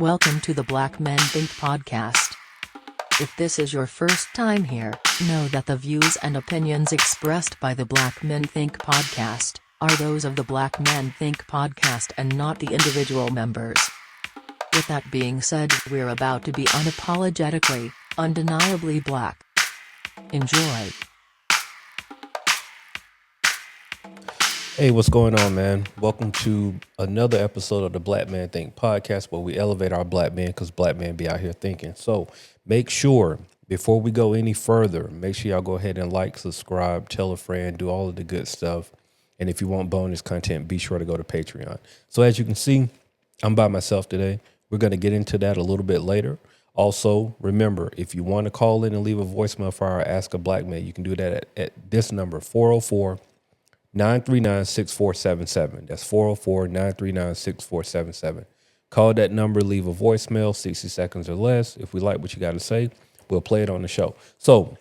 Welcome to the Black Men Think podcast. If this is your first time here, know that the views and opinions expressed by the Black Men Think podcast are those of the Black Men Think podcast and not the individual members. With that being said, we're about to be unapologetically, undeniably black. Enjoy. Hey, what's going on, man? Welcome to another episode of the Black Man Think podcast, where we elevate our black men because black men be out here thinking. So make sure, before we go any further, make sure y'all go ahead and like, subscribe, tell a friend, do all of the good stuff. And if you want bonus content, be sure to go to Patreon. So as you can see, I'm by myself today. We're going to get into that a little bit later. Also, remember, if you want to call in and leave a voicemail for our Ask a Black Man, you can do that at this number, 404-939-6477. That's 404-939-6477. Call that number, leave a voicemail, 60 seconds or less. If we like what you got to say, we'll play it on the show. So,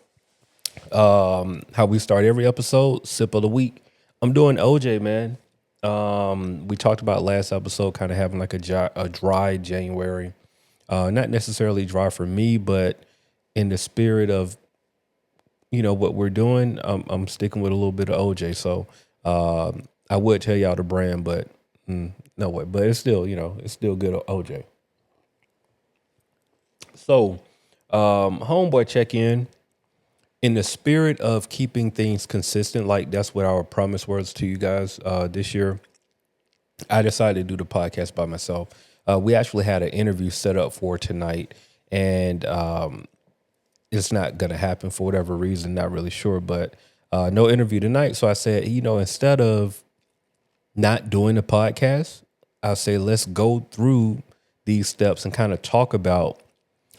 how we start every episode, sip of the week. I'm doing OJ, man. We talked about last episode kind of having like a dry January. Not necessarily dry for me, but in the spirit of, you know, what we're doing, I'm sticking with a little bit of OJ. So I would tell y'all the brand, but no way. But it's still, you know, it's still good OJ. So homeboy check-in. In the spirit of keeping things consistent, like that's what our promise was to you guys this year, I decided to do the podcast by myself. We actually had an interview set up for tonight, and it's not going to happen for whatever reason, not really sure, but no interview tonight. So I said, you know, instead of not doing the podcast, I'll say, let's go through these steps and kind of talk about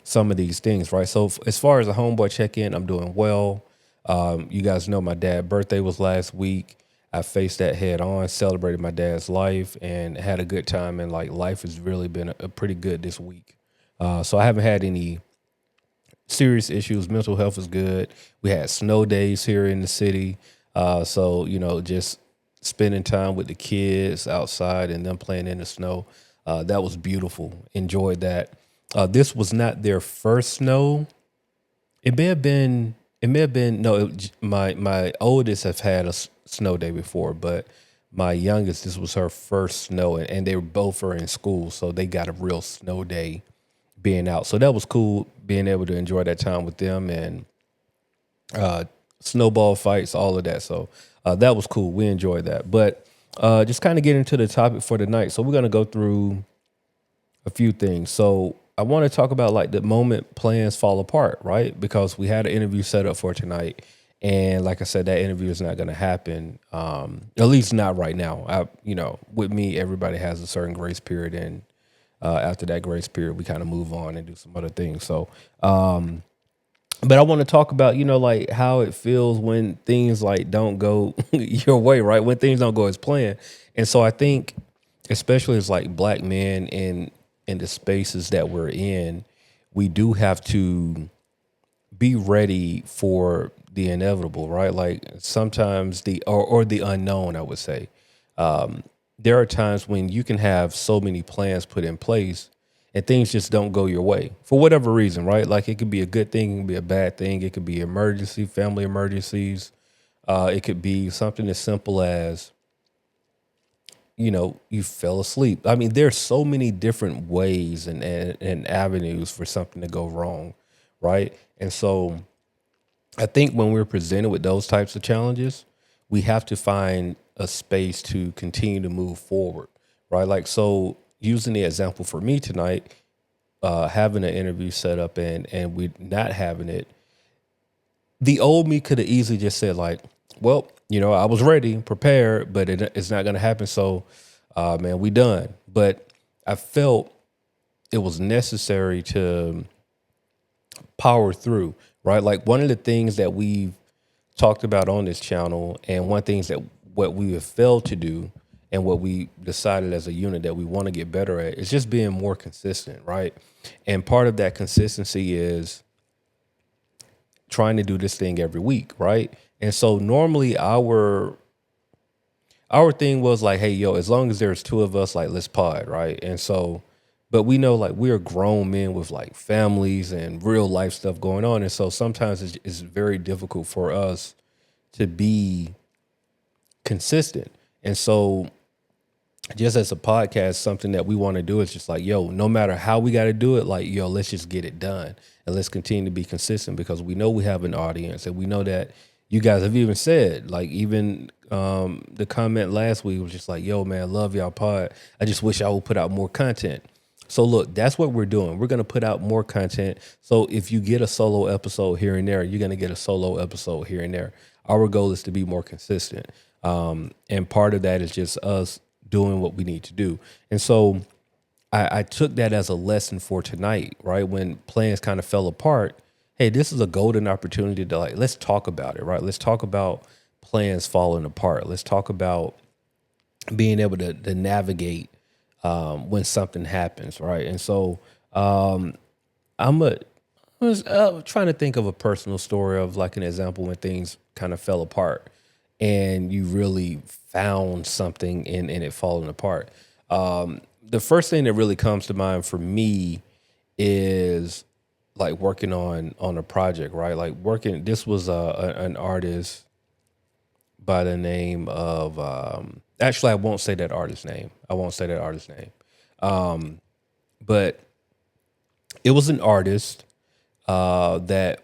some of these things, right? So as far as a homeboy check-in, I'm doing well. You guys know my dad's birthday was last week. I faced that head on, celebrated my dad's life, and had a good time. And like life has really been a pretty good this week. So I haven't had any serious issues. Mental health is good. We had snow days here in the city. So, you know, just spending time with the kids outside and them playing in the snow. That was beautiful. Enjoyed that. This was not their first snow. It may have been, no, my oldest have had a snow day before, but my youngest, this was her first snow, and they both are in school. So they got a real snow day being out. So that was cool, being able to enjoy that time with them, and snowball fights, all of that. So that was cool. We enjoyed that. But just kind of get into the topic for tonight. So we're going to go through a few things. So I want to talk about like the moment plans fall apart, right? Because we had an interview set up for tonight. And like I said, that interview is not going to happen, at least not right now. You know, with me, everybody has a certain grace period, and after that grace period, we kind of move on and do some other things. So, but I want to talk about, you know, like how it feels when things like don't go your way, right? When things don't go as planned. And so I think, especially as like black men in the spaces that we're in, we do have to be ready for the inevitable, right? Like sometimes or the unknown, I would say. There are times when you can have so many plans put in place and things just don't go your way for whatever reason, right? Like it could be a good thing, it could be a bad thing. It could be emergency, family emergencies. It could be something as simple as, you know, you fell asleep. I mean, there's so many different ways and avenues for something to go wrong, right? And so I think when we're presented with those types of challenges, we have to find a space to continue to move forward, right? Like, so using the example for me tonight, having an interview set up and we not having it, the old me could have easily just said like, well, you know, I was ready, prepared, but it's not going to happen. So, man, we done. But I felt it was necessary to power through, right? Like one of the things that we've talked about on this channel, and one of the things that what we have failed to do and what we decided as a unit that we want to get better at is just being more consistent, right? And part of that consistency is trying to do this thing every week, right? And so normally our thing was like, hey, yo, as long as there's two of us, like, let's pod, right? And so but we know like we're grown men with like families and real life stuff going on. And so sometimes it's very difficult for us to be consistent. And so just as a podcast, something that we want to do is just like, yo, no matter how we got to do it, like, yo, let's just get it done and let's continue to be consistent because we know we have an audience and we know that you guys have even said, like, even the comment last week was just like, yo, man, love y'all pod. I just wish I would put out more content. So look, that's what we're doing. We're going to put out more content. So if you get a solo episode here and there, you're going to get a solo episode here and there. Our goal is to be more consistent. And part of that is just us doing what we need to do. And so I took that as a lesson for tonight, right? When plans kind of fell apart, hey, this is a golden opportunity to like, let's talk about it, right? Let's talk about plans falling apart. Let's talk about being able to navigate when something happens, right? And so I'm a, I was trying to think of a personal story of like an example when things kind of fell apart and you really found something in it falling apart. The first thing that really comes to mind for me is like working on a project, right? Like working, this was an artist by the name of, actually, I won't say that artist's name. But it was an artist that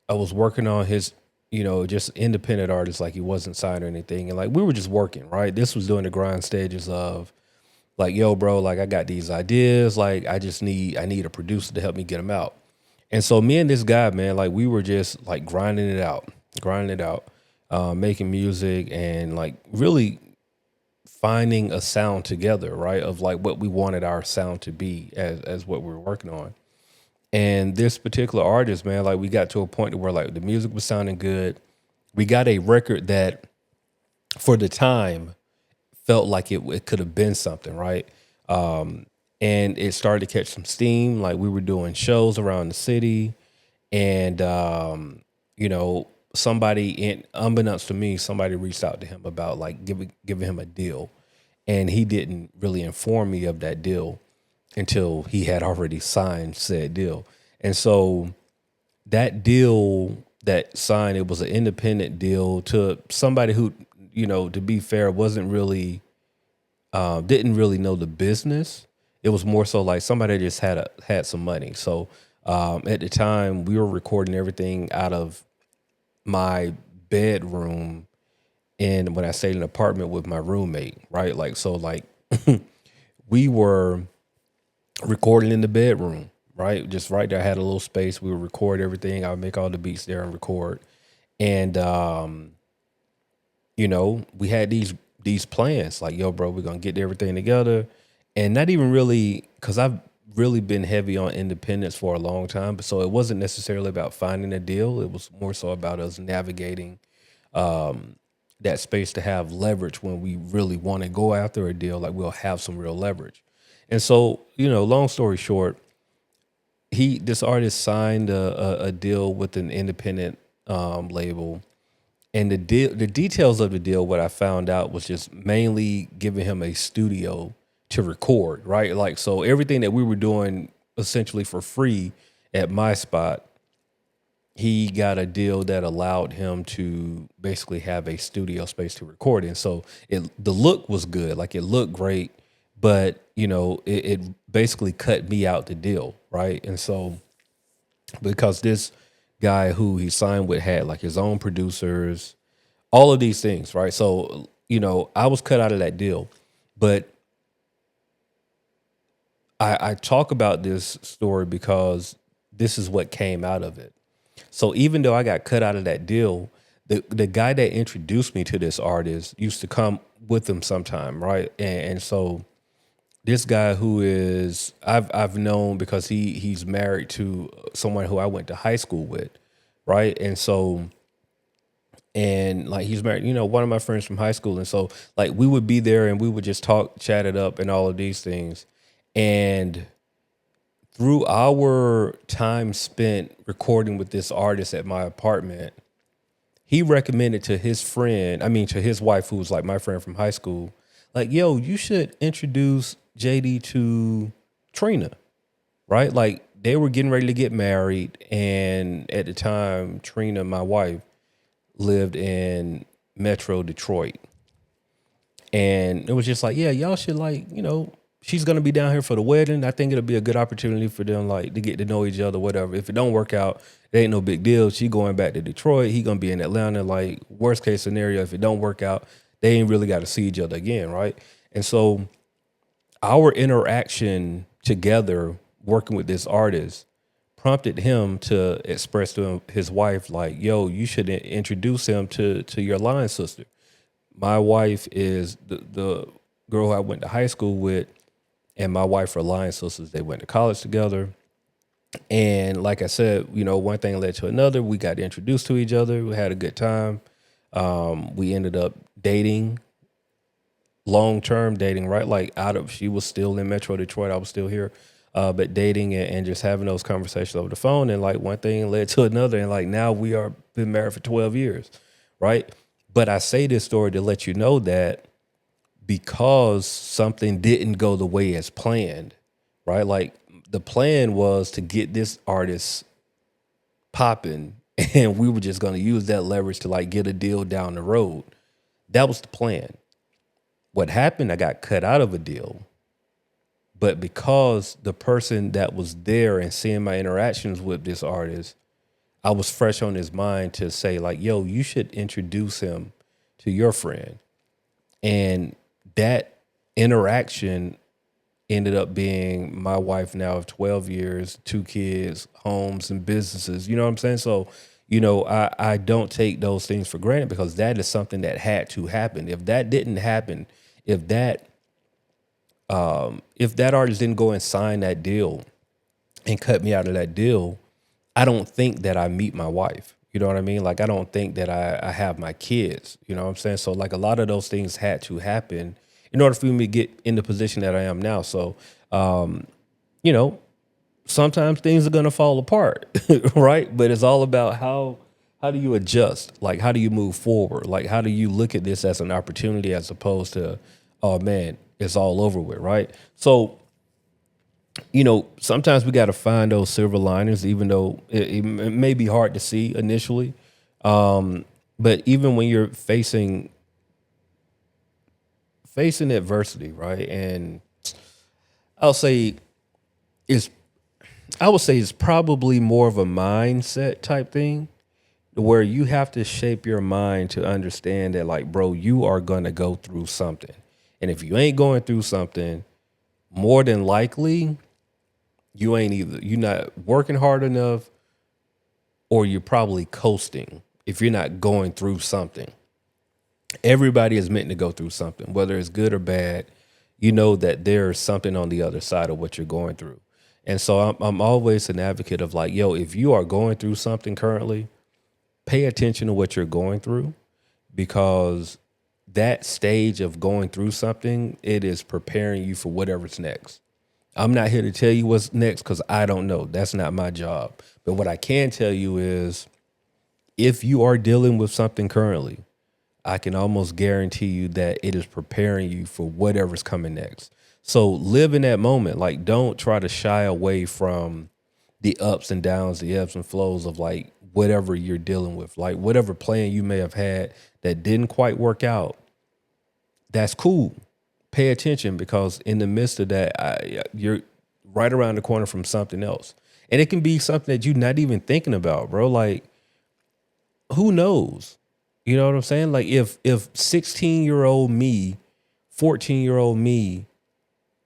I was working on his, just independent artist, like he wasn't signed or anything. And like, we were just working, right? This was during the grind stages of like, yo, bro, like I got these ideas. Like I need a producer to help me get them out. And so me and this guy, man, like we were just like grinding it out, making music and like really finding a sound together, right? Of like what we wanted our sound to be as what we were working on. And this particular artist, man, like we got to a point where like the music was sounding good. We got a record that for the time felt like it could have been something, right? And it started to catch some steam. Like we were doing shows around the city and, somebody, unbeknownst to me, somebody reached out to him about like giving him a deal. And he didn't really inform me of that deal until he had already signed said deal. And so that deal that signed, it was an independent deal to somebody who, to be fair, wasn't really, didn't really know the business. It was more so like somebody just had some money. So at the time we were recording everything out of my bedroom. And when I stayed in an apartment with my roommate, right? Like, so like we were recording in the bedroom, right? Just right there. I had a little space. We would record everything. I would make all the beats there and record. And, we had these plans like, yo, bro, we're going to get everything together. And not even really, because I've really been heavy on independence for a long time. But so it wasn't necessarily about finding a deal. It was more so about us navigating that space to have leverage when we really want to go after a deal. Like we'll have some real leverage. And so, long story short, this artist signed a deal with an independent label, and the details of the deal, what I found out was just mainly giving him a studio to record, right? Like, so everything that we were doing essentially for free at my spot, he got a deal that allowed him to basically have a studio space to record in. So the look was good, like it looked great, but it basically cut me out the deal, right? And so because this guy who he signed with had like his own producers, all of these things, right? So I was cut out of that deal, but I talk about this story because this is what came out of it. So even though I got cut out of that deal, the guy that introduced me to this artist used to come with him sometime, right? And so this guy who is I've known because he's married to someone who I went to high school with, right? And so like he's married, one of my friends from high school, and so like we would be there and we would just talk, chat it up, and all of these things, and through our time spent recording with this artist at my apartment, he recommended to his to his wife, who was like my friend from high school, like, yo, you should introduce JD to Trina, right? Like they were getting ready to get married. And at the time, Trina, my wife, lived in Metro Detroit. And it was just like, yeah, y'all should like, she's gonna be down here for the wedding. I think it'll be a good opportunity for them like to get to know each other, whatever. If it don't work out, it ain't no big deal. She going back to Detroit. He gonna be in Atlanta. Like worst case scenario, if it don't work out, they ain't really got to see each other again, right? And so our interaction together, working with this artist, prompted him to express to his wife, like, yo, you should introduce him to your line sister. My wife is the girl I went to high school with, and my wife are line sisters. They went to college together. And like I said, one thing led to another. We got introduced to each other. We had a good time. We ended up dating, long-term dating, right? Like she was still in Metro Detroit. I was still here. But dating and just having those conversations over the phone. And like one thing led to another. And like now we are been married for 12 years, right? But I say this story to let you know that because something didn't go the way as planned, right? Like the plan was to get this artist popping, and we were just going to use that leverage to like get a deal down the road. That was the plan. What happened, I got cut out of a deal. But because the person that was there and seeing my interactions with this artist, I was fresh on his mind to say like, yo, you should introduce him to your friend. And that interaction ended up being my wife now of 12 years, 2 kids, homes and businesses. You know what I'm saying? So, I don't take those things for granted because that is something that had to happen. If that didn't happen, if that artist didn't go and sign that deal and cut me out of that deal, I don't think that I meet my wife. You know what I mean? Like, I don't think that I have my kids. You know what I'm saying? So like a lot of those things had to happen in order for me to get in the position that I am now. So, sometimes things are going to fall apart, right? But it's all about how do you adjust? Like, how do you move forward? Like, how do you look at this as an opportunity as opposed to, oh man, it's all over with, right? So, sometimes we got to find those silver linings, even though it may be hard to see initially. But even when you're facing adversity, right? And I would say it's probably more of a mindset type thing where you have to shape your mind to understand that, like, bro, you are going to go through something. And if you ain't going through something, more than likely, you're not working hard enough, or you're probably coasting if you're not going through something. Everybody is meant to go through something, whether it's good or bad. You know that there's something on the other side of what you're going through. And so I'm always an advocate of like, yo, if you are going through something currently, pay attention to what you're going through, because that stage of going through something, it is preparing you for whatever's next. I'm not here to tell you what's next because I don't know. That's not my job. But what I can tell you is if you are dealing with something currently, I can almost guarantee you that it is preparing you for whatever's coming next. So live in that moment. Like, don't try to shy away from the ups and downs, the ebbs and flows of like whatever you're dealing with, like whatever plan you may have had that didn't quite work out. That's cool. Pay attention, because in the midst of that, you're right around the corner from something else. And it can be something that you're not even thinking about, bro. Like, who knows? You know what I'm saying? Like if 16-year-old me, 14-year-old me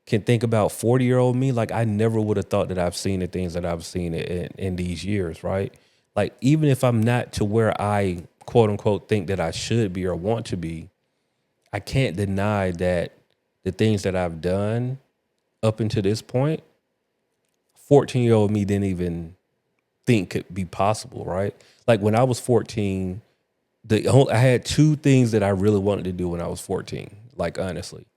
can think about 40-year-old me, like I never would have thought that I've seen the things that I've seen in these years, right? Like even if I'm not to where I quote unquote think that I should be or want to be, I can't deny that the things that I've done up until this point, 14-year-old me didn't even think could be possible, right? Like when I was 14, I had 2 things that I really wanted to do when I was 14. Like, honestly,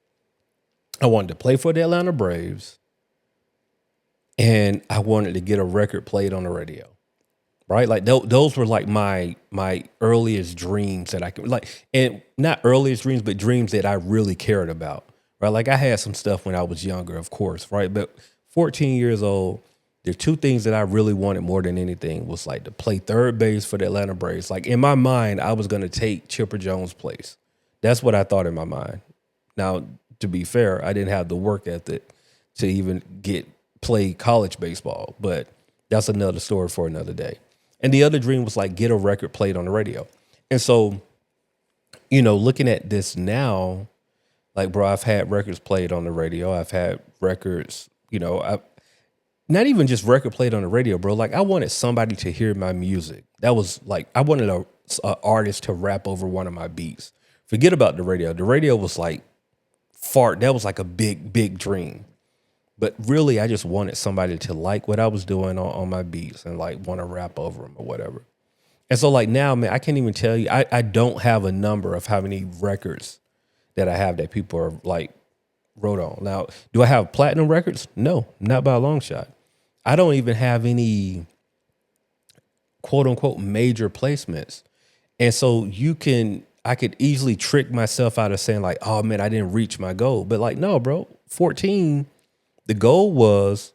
I wanted to play for the Atlanta Braves, and I wanted to get a record played on the radio, right? Like those were like my earliest dreams that I could like, and not earliest dreams, but dreams that I really cared about, right? Like I had some stuff when I was younger, of course, right? But 14 years old. The two things that I really wanted more than anything was like to play third base for the Atlanta Braves. Like in my mind, I was going to take Chipper Jones' place. That's what I thought in my mind. Now, to be fair, I didn't have the work ethic to even play college baseball, but that's another story for another day. And the other dream was like get a record played on the radio. And so, looking at this now, like, bro, I've had records played on the radio. I've had records, I not even just record played on the radio, bro. Like I wanted somebody to hear my music. That was like, I wanted a artist to rap over one of my beats. Forget about the radio. The radio was like that was like a big, big dream. But really, I just wanted somebody to like what I was doing on my beats and like want to rap over them or whatever. And so like now, man, I can't even tell you, I don't have a number of how many records that I have that people are like wrote on. Now, do I have platinum records? No, not by a long shot. I don't even have any quote unquote major placements. And so I could easily trick myself out of saying like, oh man, I didn't reach my goal. But like, no, bro, 14, the goal was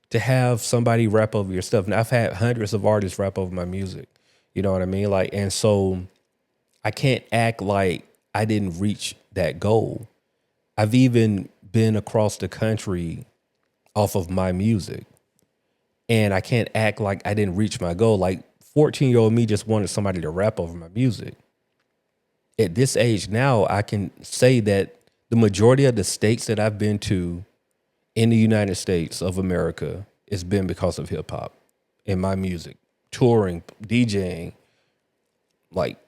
to have somebody rap over your stuff. Now I've had hundreds of artists rap over my music. You know what I mean? Like, and so I can't act like I didn't reach that goal. I've even been across the country off of my music. And I can't act like I didn't reach my goal. Like 14-year-old me just wanted somebody to rap over my music. At this age now, I can say that the majority of the states that I've been to in the United States of America has been because of hip hop and my music, touring, DJing, like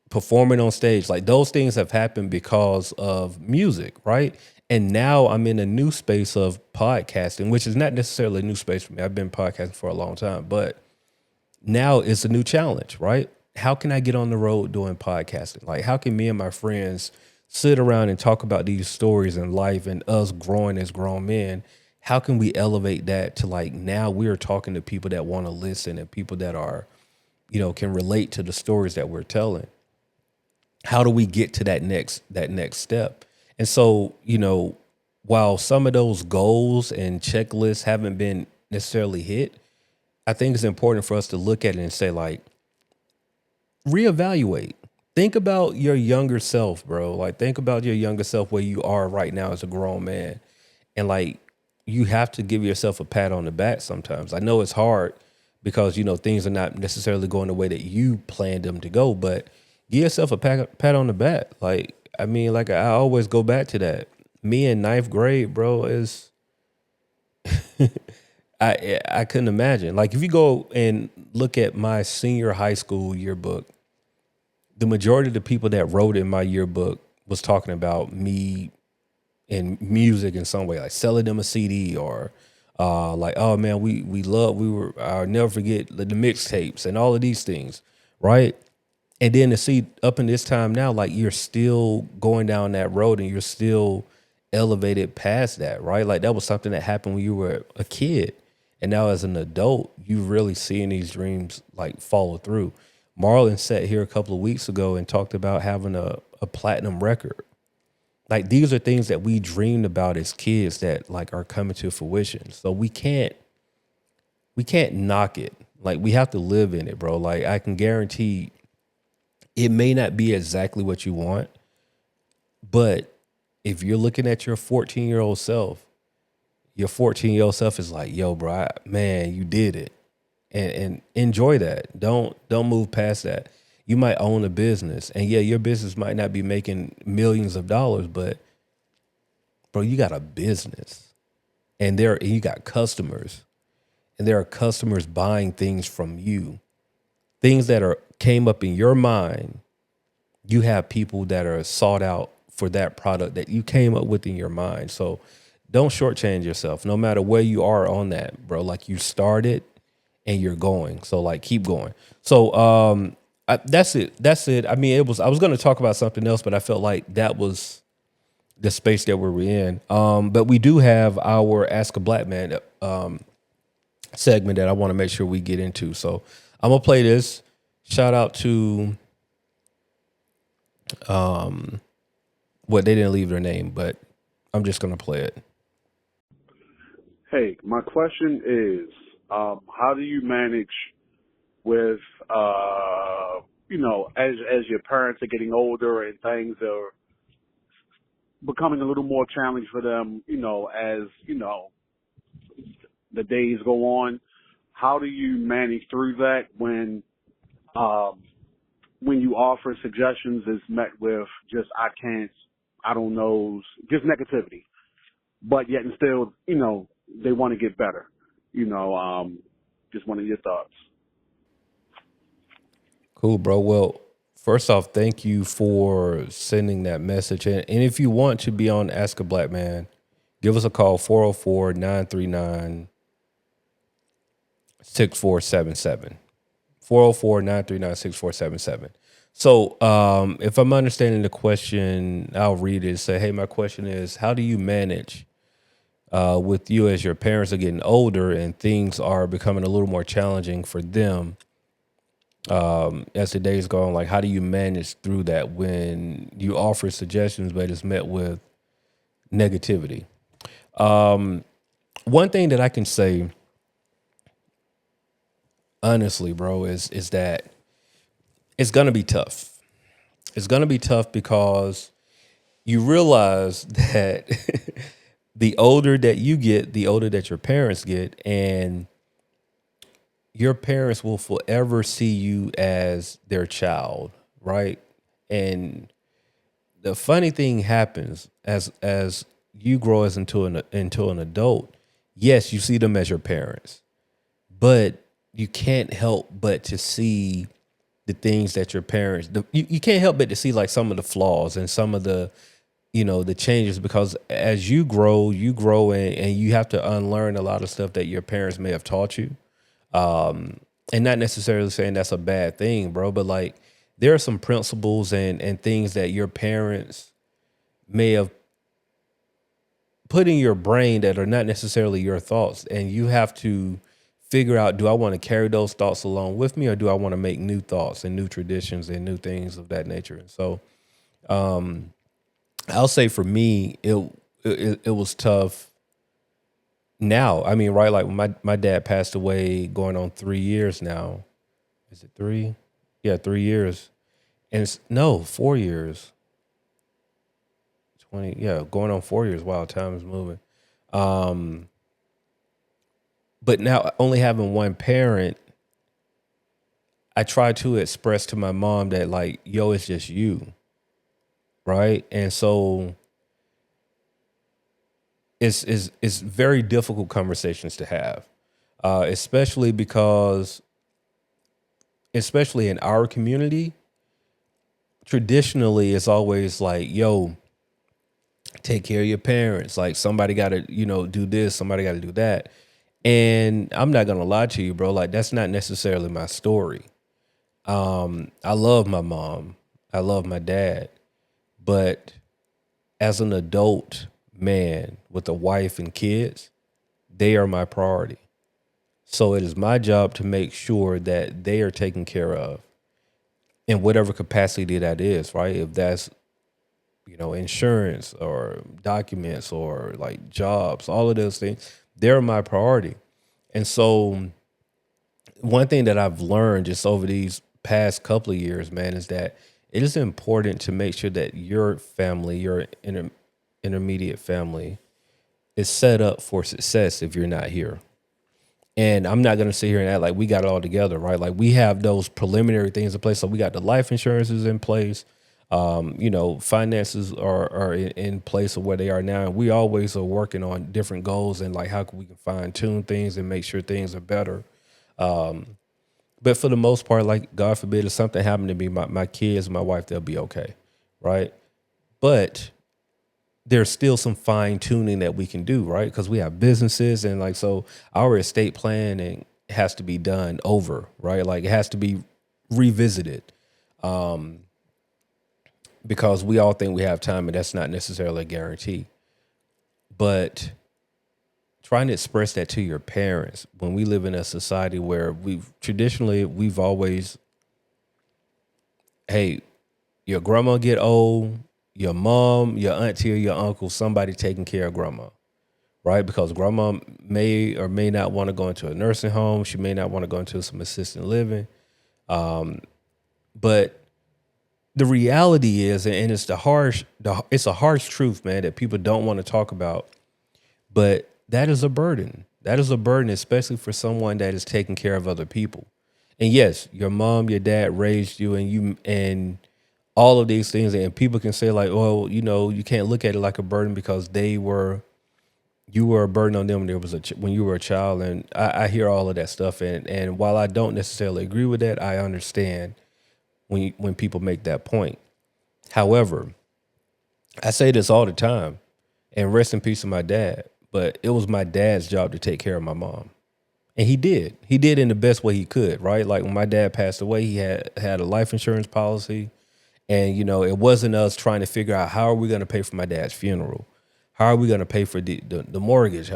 performing on stage. Like those things have happened because of music, right? And now I'm in a new space of podcasting, which is not necessarily a new space for me. I've been podcasting for a long time, but now it's a new challenge, right? How can I get on the road doing podcasting? Like, how can me and my friends sit around and talk about these stories in life and us growing as grown men? How can we elevate that to like now we're talking to people that want to listen and people that are, can relate to the stories that we're telling? How do we get to that next step? And so, while some of those goals and checklists haven't been necessarily hit, I think it's important for us to look at it and say, like, reevaluate. Think about your younger self, bro. Like, think about your younger self where you are right now as a grown man. And, like, you have to give yourself a pat on the back sometimes. I know it's hard because, things are not necessarily going the way that you planned them to go, but give yourself a pat on the back. Like, I mean, like, I always go back to that. Me in ninth grade, bro, is I couldn't imagine. Like, if you go and look at my senior high school yearbook, the majority of the people that wrote in my yearbook was talking about me and music in some way, like selling them a CD or like, oh man, I'll never forget the mixtapes and all of these things, right? And then to see up in this time now, like you're still going down that road and you're still elevated past that, right? Like that was something that happened when you were a kid. And now as an adult, you really seeing these dreams like follow through. Marlon sat here a couple of weeks ago and talked about having a platinum record. Like these are things that we dreamed about as kids that like are coming to fruition. So we can't knock it. Like we have to live in it, bro. Like I can guarantee it may not be exactly what you want, but if you're looking at your 14-year-old self, your 14-year-old self is like, yo, bro, man, you did it. And enjoy that. Don't move past that. You might own a business and yeah, your business might not be making millions of dollars, but bro, you got a business and you got customers and there are customers buying things from you, things that came up in your mind. You have people that are sought out for that product that you came up with in your mind. So don't shortchange yourself no matter where you are on that, bro. Like you started and you're going. So like keep going. So that's it. I mean, I was going to talk about something else, but I felt like that was the space that we were in. But we do have our Ask a Black Man segment that I want to make sure we get into. So I'm going to play this. Shout out to they didn't leave their name, but I'm just going to play it. Hey, my question is, how do you manage with, as your parents are getting older and things are becoming a little more challenging for them, as, the days go on? How do you manage through that um, when you offer suggestions is met with just, I can't, I don't know, just negativity, but yet and still, they want to get better, just one of your thoughts. Cool, bro. Well, first off, thank you for sending that message. And if you want to be on Ask a Black Man, give us a call, 404-939-6477. 404-939-6477. So if I'm understanding the question, I'll read it. Say, hey, my question is, how do you manage with you as your parents are getting older and things are becoming a little more challenging for them as the days go on? Like, how do you manage through that when you offer suggestions, but it's met with negativity? One thing that I can say, honestly, bro, is that it's going to be tough. It's going to be tough because you realize that the older that you get, the older that your parents get, and your parents will forever see you as their child, right? And the funny thing happens as you grow as into an adult. Yes, you see them as your parents, but you can't help but to see the things that your parents. You can't help but to see like some of the flaws and some of the the changes, because as you grow and you have to unlearn a lot of stuff that your parents may have taught you. And not necessarily saying that's a bad thing, bro, but like there are some principles and things that your parents may have put in your brain that are not necessarily your thoughts. And you have to figure out, do I want to carry those thoughts along with me, or do I want to make new thoughts and new traditions and new things of that nature? And so I'll say for me, it was tough. Now, I mean, right, like when my dad passed away going on 3 years now. Is it 3? Yeah, 3 years. And it's no, 4 years. 20, yeah, going on 4 years. Wow, time is moving. Um, but now only having one parent, I try to express to my mom that like, yo, it's just you, right? And so it's very difficult conversations to have, especially because, especially in our community, traditionally it's always like, yo, take care of your parents. Like somebody got to, do this, somebody got to do that. And I'm not going to lie to you, bro. Like that's not necessarily my story. I love my mom. I love my dad. But as an adult man with a wife and kids, they are my priority. So it is my job to make sure that they are taken care of in whatever capacity that is, right? If that's, insurance or documents or like jobs, all of those things, they're my priority. And so one thing that I've learned just over these past couple of years, man, is that it is important to make sure that your family, your intermediate family, is set up for success if you're not here. And I'm not going to sit here and act like we got it all together, right? Like we have those preliminary things in place. So we got the life insurances in place. Finances are in place of where they are now. And we always are working on different goals and like how we can fine tune things and make sure things are better. But for the most part, like God forbid, if something happened to me, my kids, my wife, they'll be okay, right? But there's still some fine tuning that we can do, right? Because we have businesses and like, so our estate planning has to be done over, right? Like it has to be revisited, because we all think we have time and that's not necessarily a guarantee. But trying to express that to your parents when we live in a society where we've always, hey, your grandma get old, your mom, your auntie, or your uncle, somebody taking care of grandma, right? Because grandma may or may not want to go into a nursing home. She may not want to go into some assisted living. But the reality is, and it's it's a harsh truth, man, that people don't want to talk about. But that is a burden. That is a burden, especially for someone that is taking care of other people. And yes, your mom, your dad raised you, and all of these things. And people can say like, well, you can't look at it like a burden because you were a burden on them when you were a child. And I hear all of that stuff. And while I don't necessarily agree with that, I understand when people make that point. However, I say this all the time, and rest in peace to my dad, but it was my dad's job to take care of my mom. And he did. He did in the best way he could, right? Like when my dad passed away, he had a life insurance policy. And, it wasn't us trying to figure out how are we going to pay for my dad's funeral? How are we going to pay for the mortgage?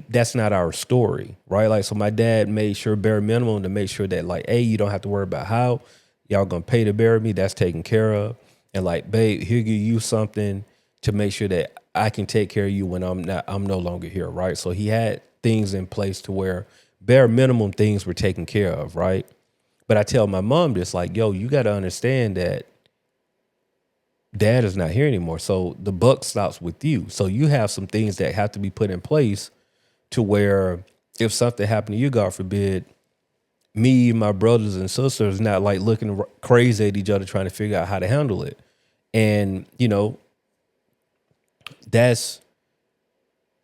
That's not our story, right? Like, so my dad made sure bare minimum to make sure that like, hey, you don't have to worry about how y'all going to pay to bury me. That's taken care of. And like, babe, he'll give you something to make sure that I can take care of you when I'm no longer here, right? So he had things in place to where bare minimum things were taken care of, right? But I tell my mom this, like, yo, you got to understand that dad is not here anymore. So the buck stops with you. So you have some things that have to be put in place to where if something happened to you, God forbid, me, my brothers and sisters, not like looking crazy at each other trying to figure out how to handle it. And, that's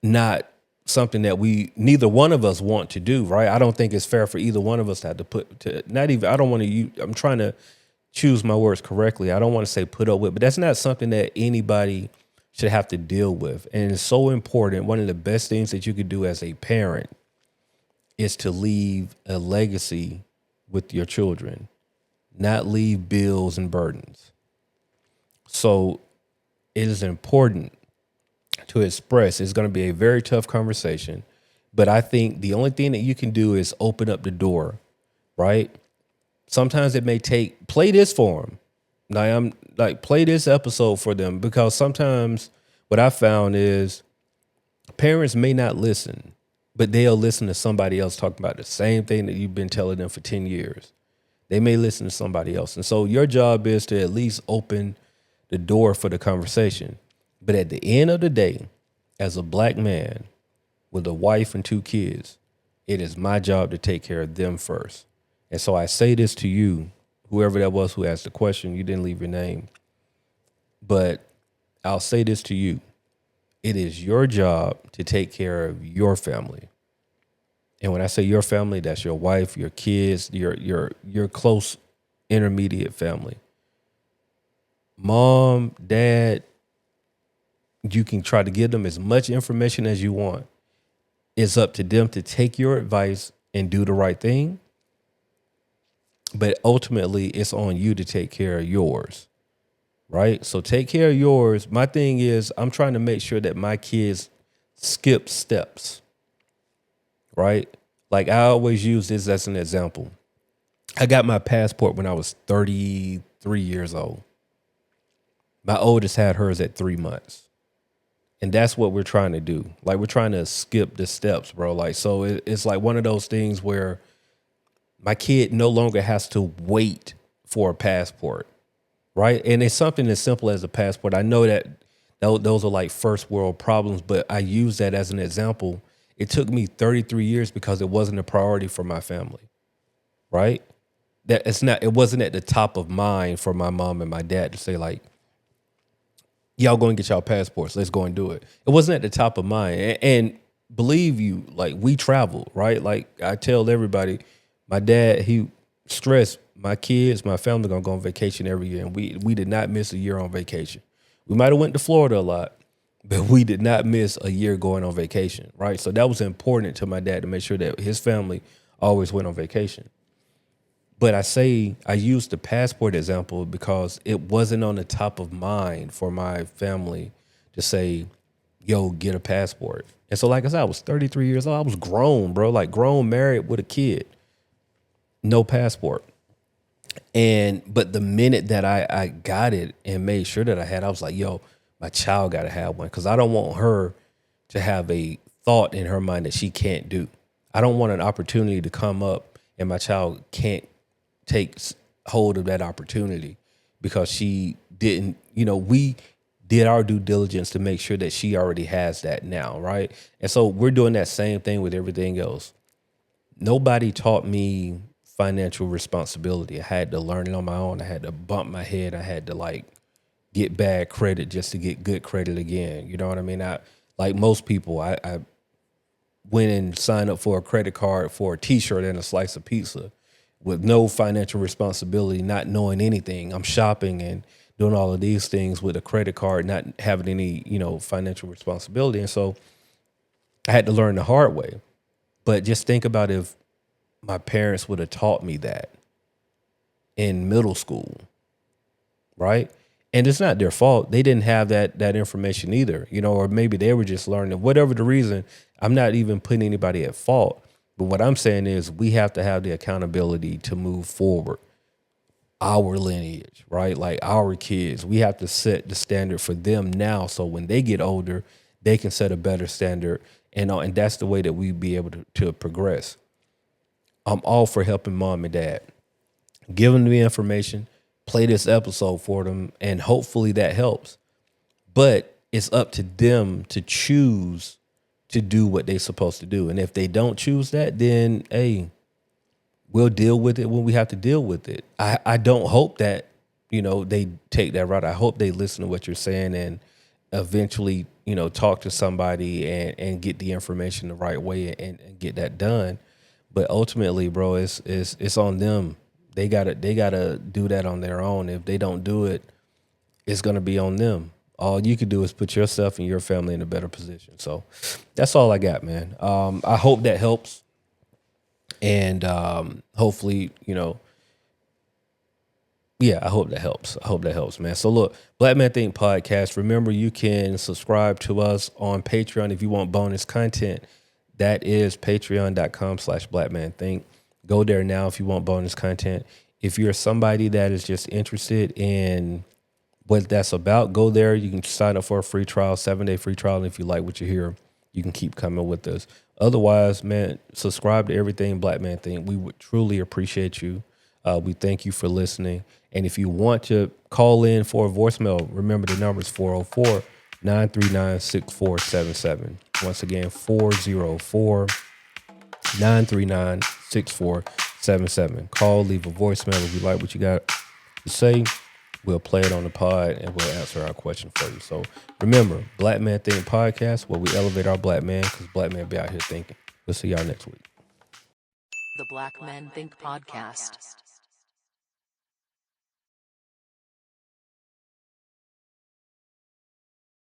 not something that neither one of us want to do, right? I don't think it's fair for either one of us to have I'm trying to choose my words correctly. I don't want to say put up with, but that's not something that anybody should have to deal with. And it's so important. One of the best things that you could do as a parent is to leave a legacy with your children, not leave bills and burdens. So it is important to express. It's going to be a very tough conversation, but I think the only thing that you can do is open up the door, right? Sometimes it may play this for them. Now I'm like, play this episode for them, because sometimes what I found is parents may not listen, but they'll listen to somebody else talking about the same thing that you've been telling them for 10 years. They may listen to somebody else. And so your job is to at least open the door for the conversation. But at the end of the day, as a black man with a wife and 2 kids, it is my job to take care of them first. And so I say this to you, whoever that was who asked the question, you didn't leave your name, but I'll say this to you. It is your job to take care of your family. And when I say your family, that's your wife, your kids, your close intermediate family. Mom, dad, you can try to give them as much information as you want. It's up to them to take your advice and do the right thing. But ultimately, it's on you to take care of yours, right? So take care of yours. My thing is, I'm trying to make sure that my kids skip steps, right? Like I always use this as an example. I got my passport when I was 33 years old. My oldest had hers at 3 months. And that's what we're trying to do. Like we're trying to skip the steps, bro. Like, so it's like one of those things where my kid no longer has to wait for a passport, right? And it's something as simple as a passport. I know that those are like first world problems, but I use that as an example. It took me 33 years because it wasn't a priority for my family, right? It wasn't at the top of mind for my mom and my dad to say like, y'all go and get y'all passports. Let's go and do it. It wasn't at the top of mind. And believe you, like we traveled, right? Like I tell everybody, my dad, he stressed my kids, my family gonna go on vacation every year. And we did not miss a year on vacation. We might have went to Florida a lot, but we did not miss a year going on vacation, right? So that was important to my dad to make sure that his family always went on vacation. But I used the passport example because it wasn't on the top of mind for my family to say, yo, get a passport. And so, like I said, I was 33 years old. I was grown, bro, like grown, married with a kid, no passport. But the minute that I got it and made sure that I was like, yo, my child got to have one, because I don't want her to have a thought in her mind that she can't do. I don't want an opportunity to come up and my child can't take hold of that opportunity because she didn't, we did our due diligence to make sure that she already has that now, right? And so we're doing that same thing with everything else. Nobody taught me financial responsibility. I had to learn it on my own. I had to bump my head. I had to get bad credit just to get good credit again. You know what I mean? Like most people, I went and signed up for a credit card for a t-shirt and a slice of pizza with no financial responsibility, not knowing anything. I'm shopping and doing all of these things with a credit card, not having any, financial responsibility. And so I had to learn the hard way. But just think about if my parents would have taught me that in middle school, right? And it's not their fault. They didn't have that information either, or maybe they were just learning. Whatever the reason, I'm not even putting anybody at fault. But what I'm saying is we have to have the accountability to move forward. Our lineage, right? Like our kids, we have to set the standard for them now. So when they get older, they can set a better standard. And that's the way that we be able to progress. I'm all for helping mom and dad. Give them the information, play this episode for them, and hopefully that helps. But it's up to them to choose to do what they're supposed to do. And if they don't choose that, then, hey, we'll deal with it when we have to deal with it. I don't hope that, they take that route. I hope they listen to what you're saying and eventually, talk to somebody and get the information the right way and get that done. But ultimately, bro, it's on them. They gotta do that on their own. If they don't do it, it's gonna be on them. All you can do is put yourself and your family in a better position. So that's all I got, man. I hope that helps. And hopefully, I hope that helps. I hope that helps, man. So look, Black Man Think Podcast. Remember, you can subscribe to us on Patreon if you want bonus content. That is patreon.com/blackmanthink. Go there now if you want bonus content. If you're somebody that is just interested in what that's about, go there. You can sign up for a free trial, 7-day free trial. And if you like what you hear, you can keep coming with us. Otherwise, man, subscribe to everything Black Man Think. We would truly appreciate you. We thank you for listening. And if you want to call in for a voicemail, remember the number is 404-939-6477. Once again, 404-939-6477. Call, leave a voicemail if you like what you got to say. We'll play it on the pod and we'll answer our question for you. So remember, Black Man Think Podcast, where we elevate our black man because black men be out here thinking. We'll see y'all next week. The Black Men Think Podcast.